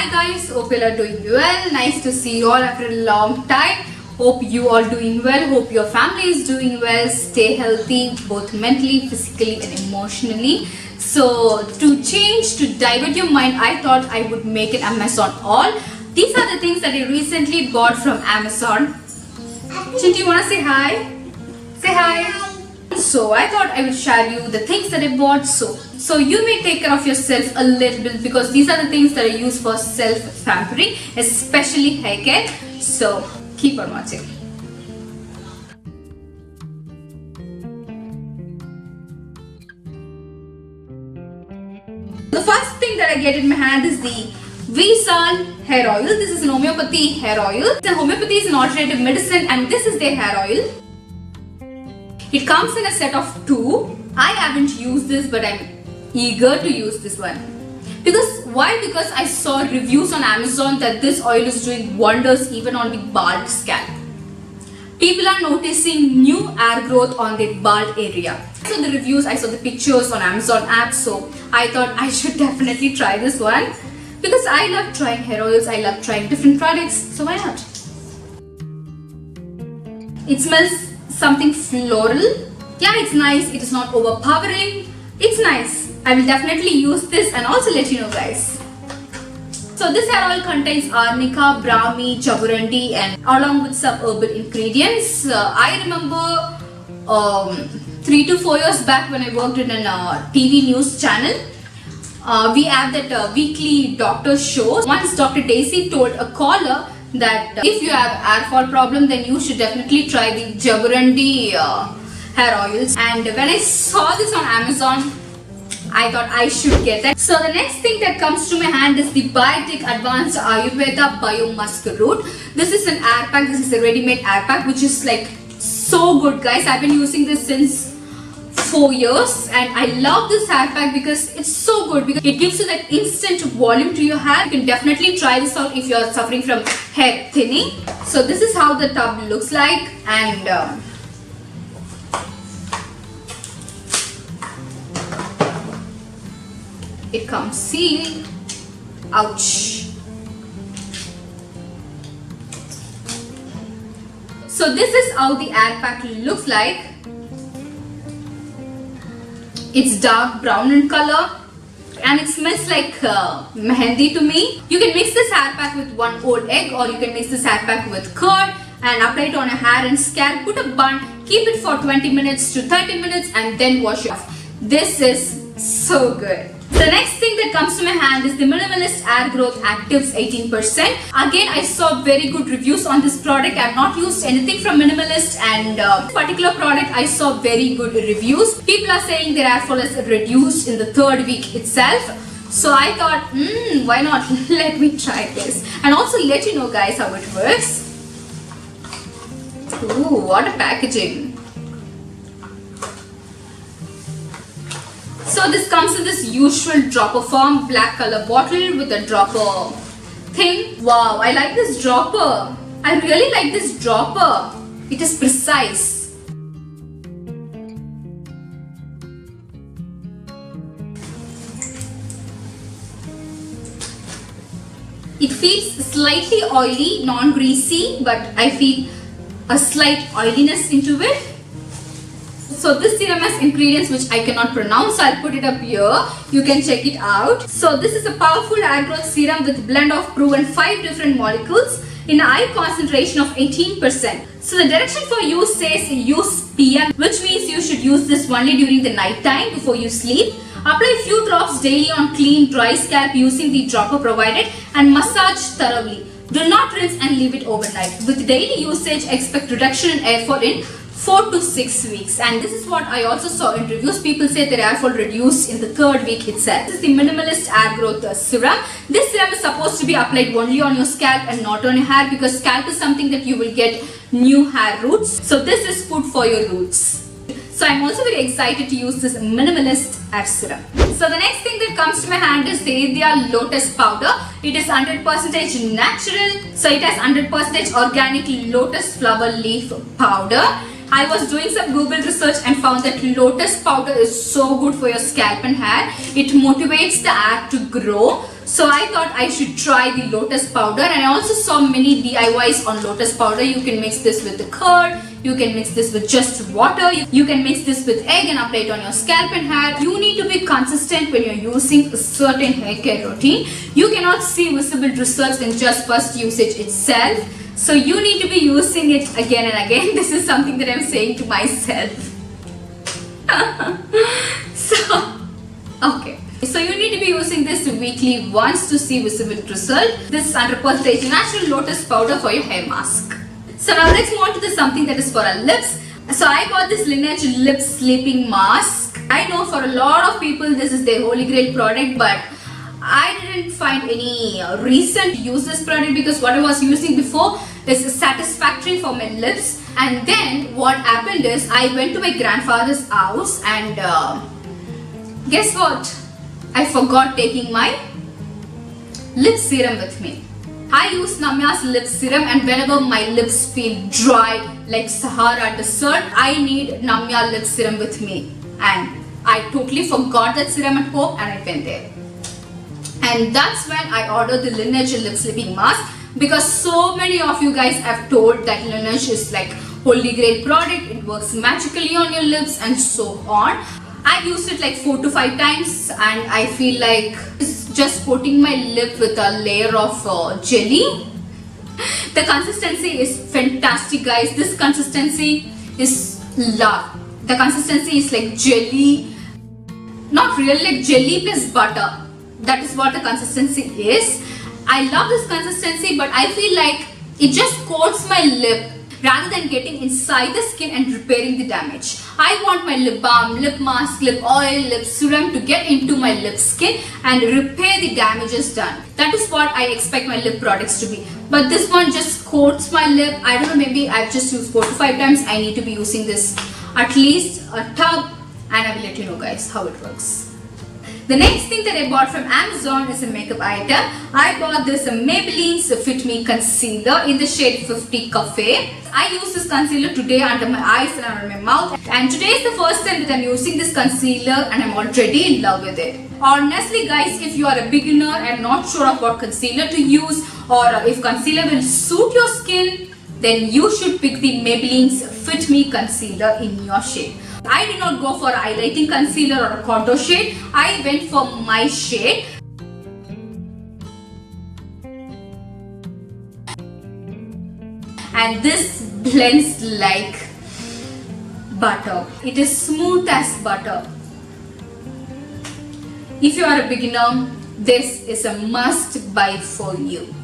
Hi guys, hope you all are doing well. Nice to see you all after a long time. Hope you all doing well. Hope your family is doing well. Stay healthy, both mentally, physically and emotionally. So to divert your mind, I thought I would make an Amazon haul. These are the things that I recently bought from Amazon. Chintu, you wanna say hi? Say hi. So I thought I would share you the things that I bought. So you may take care of yourself a little bit because these are the things that I use for self-pampering, especially hair care. So keep on watching. The first thing that I get in my hand is the Visal hair oil. This is an homeopathy hair oil. The homeopathy is an alternative medicine and this is their hair oil. It comes in a set of 2. I haven't used this but I'm eager to use this one. Why? Because I saw reviews on Amazon that this oil is doing wonders even on the bald scalp. People are noticing new hair growth on the bald area. So the reviews, I saw the pictures on Amazon app, so I thought I should definitely try this one. Because I love trying hair oils, I love trying different products, so why not? It smells something floral. Yeah, it's nice, it is not overpowering. It's nice. I will definitely use this and also let you know guys. So this hair oil contains arnica, brahmi, jaburandi and along with some herbal ingredients. I remember 3 to 4 years back when I worked in a TV news channel. We have that weekly doctor show. Once Dr. Daisy told a caller that if you have hair fall problem then you should definitely try the jaburandi hair oils. And when I saw this on Amazon, I thought I should get that. So the next thing that comes to my hand is the Biotic Advanced Ayurveda Bio Musk Root. This is an hair pack. This is a ready-made hair pack which is like so good guys. I've been using this since 4 years and I love this hair pack because it's so good because it gives you that instant volume to your hair. You can definitely try this out if you are suffering from hair thinning. So this is how the tub looks like and it comes sealed. Ouch. So this is how the hair pack looks like. It's dark brown in color and it smells like mehendi to me. You can mix this hair pack with 1 whole egg or you can mix this hair pack with curd and apply it on your hair and scalp. Put a bun, keep it for 20 minutes to 30 minutes and then wash it off. This is so good. The next thing that comes to my hand is the Minimalist Hair Growth Actives 18%. Again, I saw very good reviews on this product. I have not used anything from Minimalist and this particular product I saw very good reviews. People are saying their hair fall is reduced in the 3rd week itself. So I thought, why not? Let me try this. And also let you know guys how it works. Ooh, what a packaging. So this comes in this usual dropper form, black color bottle with a dropper thing. Wow, I like this dropper. I really like this dropper. It is precise. It feels slightly oily, non-greasy, but I feel a slight oiliness into it. So this serum has ingredients which I cannot pronounce, so I'll put it up here. You can check it out. So this is a powerful hair growth serum with blend of proven 5 different molecules in a high concentration of 18%. So the direction for use says use PM, which means you should use this only during the night time before you sleep. Apply a few drops daily on clean dry scalp using the dropper provided and massage thoroughly. Do not rinse and leave it overnight. With daily usage, expect reduction in hair fall in 4 to 6 weeks, and this is what I also saw in reviews. People say their hair fall reduced in the 3rd week itself. This is the Minimalist Hair Growth Serum. This serum is supposed to be applied only on your scalp and not on your hair because scalp is something that you will get new hair roots. So this is food for your roots. So I'm also very excited to use this Minimalist Hair Serum. So the next thing that comes to my hand is the India Lotus Powder. It is 100% natural. So it has 100% organic lotus flower leaf powder. I was doing some Google research and found that lotus powder is so good for your scalp and hair. It motivates the hair to grow. So I thought I should try the lotus powder, and I also saw many DIYs on lotus powder. You can mix this with the curd, you can mix this with just water, you can mix this with egg and apply it on your scalp and hair. You need to be consistent when you're using a certain hair care routine. You cannot see visible results in just first usage itself. So you need to be using it again and again. This is something that I'm saying to myself. So you need to be using this weekly once to see visible result. This is 100% natural lotus powder for your hair mask. So now let's move on to something that is for our lips. So I bought this Lineage Lip Sleeping Mask. I know for a lot of people this is their holy grail product, but I didn't find any reason to use this product because what I was using before is satisfactory for my lips. And then what happened is I went to my grandfather's house and guess what? I forgot taking my lip serum with me. I use Namya's lip serum, and whenever my lips feel dry like Sahara desert, I need Namya lip serum with me. And I totally forgot that serum at home and I went there. And that's when I ordered the Lineage Lip Sleeping Mask, because so many of you guys have told that Lineage is like holy grail product, it works magically on your lips and so on. I used it like 4 to 5 times and I feel like it's just coating my lip with a layer of jelly. The consistency is fantastic, guys. This consistency is love. The consistency is like jelly, not really like jelly plus butter. That is what the consistency is. I love this consistency, but I feel like it just coats my lip rather than getting inside the skin and repairing the damage. I want my lip balm, lip mask, lip oil, lip serum to get into my lip skin and repair the damages done. That is what I expect my lip products to be. But this one just coats my lip. I don't know, maybe I've just used 4 to 5 times. I need to be using this at least a tub, and I will let you know, guys, how it works. The next thing that I bought from Amazon is a makeup item. I bought this Maybelline's Fit Me Concealer in the shade 50 Cafe. I used this concealer today under my eyes and under my mouth. And today is the first time that I'm using this concealer and I'm already in love with it. Honestly, guys, if you are a beginner and not sure of what concealer to use, or if concealer will suit your skin, then you should pick the Maybelline's Fit Me Concealer in your shade. I did not go for a highlighting concealer or a contour shade. I went for my shade. And this blends like butter. It is smooth as butter. If you are a beginner, this is a must buy for you.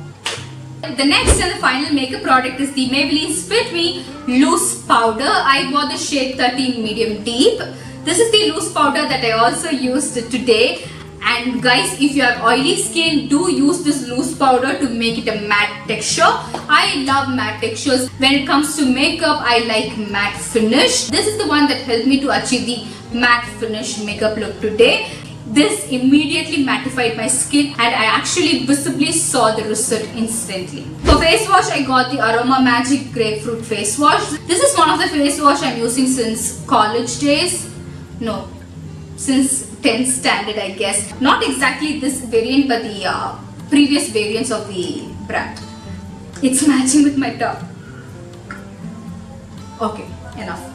The next and the final makeup product is the Maybelline's Fit Me Loose Powder. I bought the shade 13 Medium Deep. This is the loose powder that I also used today. And guys, if you have oily skin, do use this loose powder to make it a matte texture. I love matte textures. When it comes to makeup, I like matte finish. This is the one that helped me to achieve the matte finish makeup look today. This immediately mattified my skin and I actually visibly saw the result instantly. For face wash, I got the Aroma Magic Grapefruit Face Wash. This is one of the face wash I'm using since college days. No, since 10th standard, I guess. Not exactly this variant, but the previous variants of the brand. It's matching with my top. Okay, enough.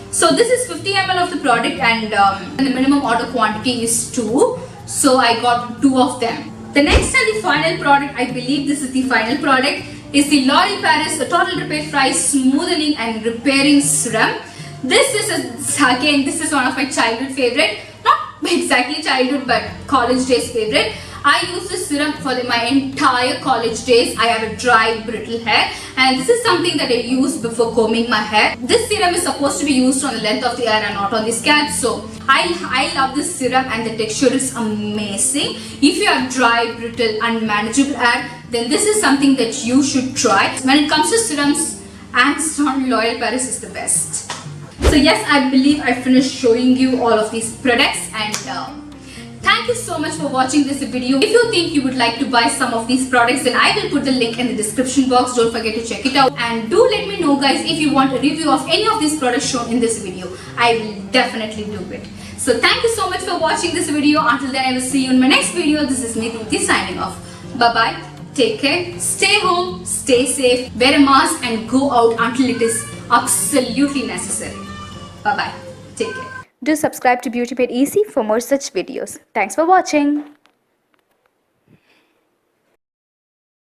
So this is 50 ml of the product and the minimum order quantity is 2. So I got 2 of them. The next and the final product, I believe this is the final product, is the L'Oreal Paris Total Repair Fry Smoothening and Repairing Serum. This is one of my childhood favorite. Not exactly childhood, but college days favorite. I use this serum for my entire college days. I have a dry, brittle hair and this is something that I use before combing my hair. This serum is supposed to be used on the length of the hair and not on the scalp. So I love this serum and the texture is amazing. If you have dry, brittle, unmanageable hair, then this is something that you should try. When it comes to serums, hands down, L'Oreal Paris is the best. So yes, I believe I finished showing you all of these products and thank thank you so much for watching this video. If you think you would like to buy some of these products, then I will put the link in the description box. Don't forget to check it out. And do let me know guys if you want a review of any of these products shown in this video. I will definitely do it. So thank you so much for watching this video. Until then, I will see you in my next video. This is me, Dhruti, signing off. Bye bye. Take care. Stay home. Stay safe. Wear a mask and go out until it is absolutely necessary. Bye bye. Take care. Do subscribe to BeautyMade Easy for more such videos. Thanks for watching.